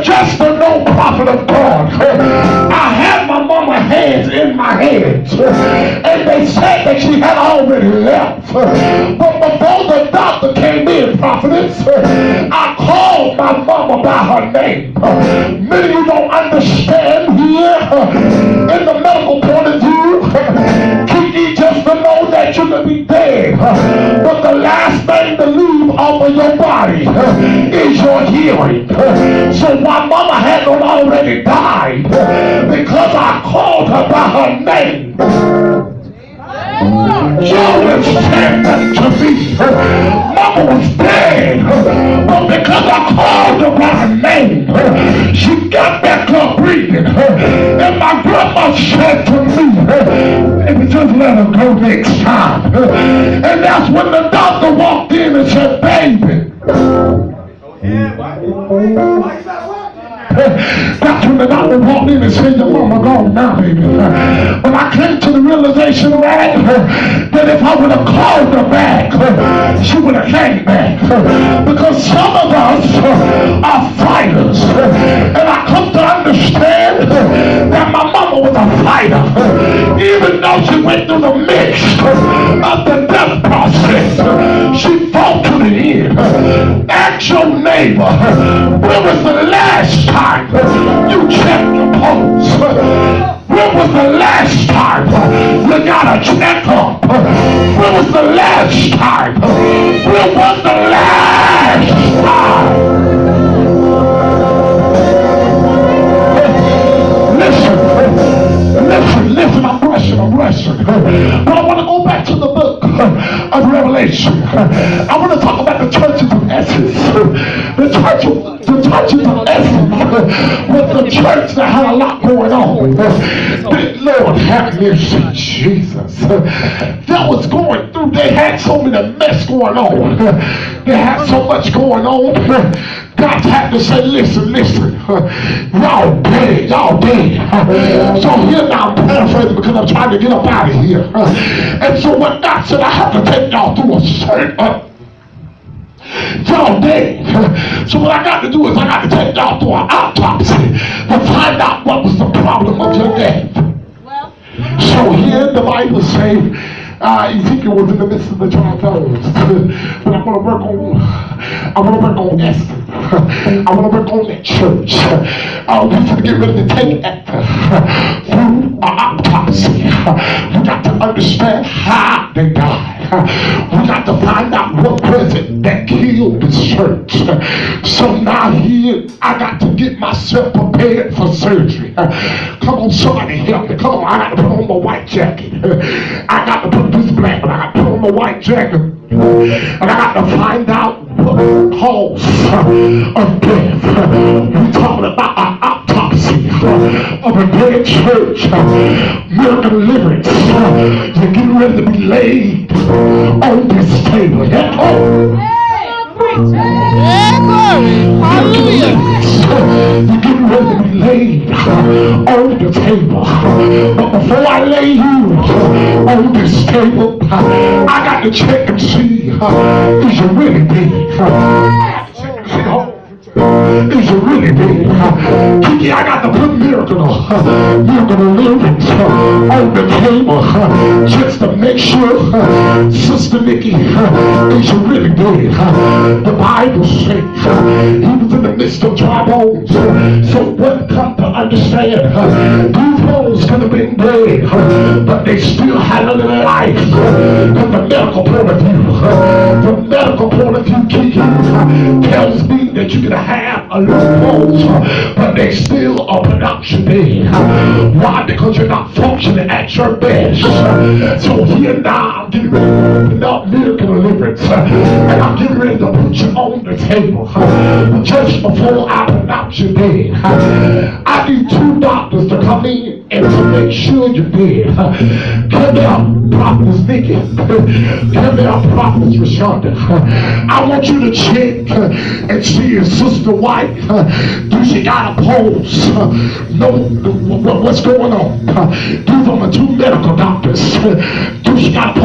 just to know, prophet of God, I had my mama's hands in my hands, and they said that she had already left. But before the doctor came in, prophetess, I called my mama by her name. Many of you don't understand here in the medical point of view. Kiki, just to know that you can be dead, but the last thing to leave off of your body is your hearing. So my mama had already died because I called her by her name. You understand to me? Mama was dead, but because I called her by her name, she got back up breathing. And my grandma said to me, if you just let her go next time. And that's when the doctor walked in and said, baby. That's when the doctor walked in and said, your mama gone now, baby. But I came to the realization that if I would have called her back, she would have came back. Because some of us are fighters. And I come to understand that my mama was a fighter. Even though she went through the mix of the death process, she fought to the end. Ask your neighbor, when was the last time you checked your pulse? When was the last time you got a checkup? When was the last time? When was the last time? Listen, I'm rushing. But I want to go back to the book of Revelation. I want to talk about the churches of Ephesus. The churches of Ephesus was the church that had a lot going on. Good Lord, have mercy, Jesus. That was going through. They had so many mess going on. They had so much going on. God had to say, listen, y'all dead. So here now I'm paraphrasing because I'm trying to get up out of here. And so what God said, I have to take y'all through a certain, y'all dead. So what I got to do is I got to take y'all through an autopsy to find out what was the problem of your death. So here the Bible says, Ezekiel was in the midst of the dry bones. But I want to work on Esther. I want to work on that church. We should get ready to take Esther through an autopsy. We got to understand how they died. We got to find out what was it that killed this church. So now here, I got to get myself prepared for surgery. Come on, somebody help me. Come on, I got to put on my white jacket. I got to put this black, but I got to put on my white jacket. And I got to find out what cause of death. We're talking about an autopsy of a dead church. Miracle deliverance. You're getting ready to be laid on this table. Hallelujah. You're getting ready to be laid on the table. But before I lay you on this table, I got to check and see, is you really dead? Is you really dead? Kiki, I got to put miracle deliverance on the table just to make sure, Sister Nikki, is you really dead? The Bible says he was in the midst of dry bones. So what come to understand, these bones could have been dead, but they still had a little life. From the medical point of view, the medical point of view, Kiki, tells me that you can have a little bones, but they still are production dead. Why? Because you're not functioning at your best. So here now, I'm getting ready to open up miracle deliverance, and I'm getting ready to put you on the table. Just before I pronounce you dead, I need two doctors to come in and to make sure you're dead. Come down, Prophetess Nikki. Come down, Prophetess Rashonda. I want you to check and see if Sister White, do she got a pulse? Know what's going on? These are my two medical doctors. Do she got a pulse?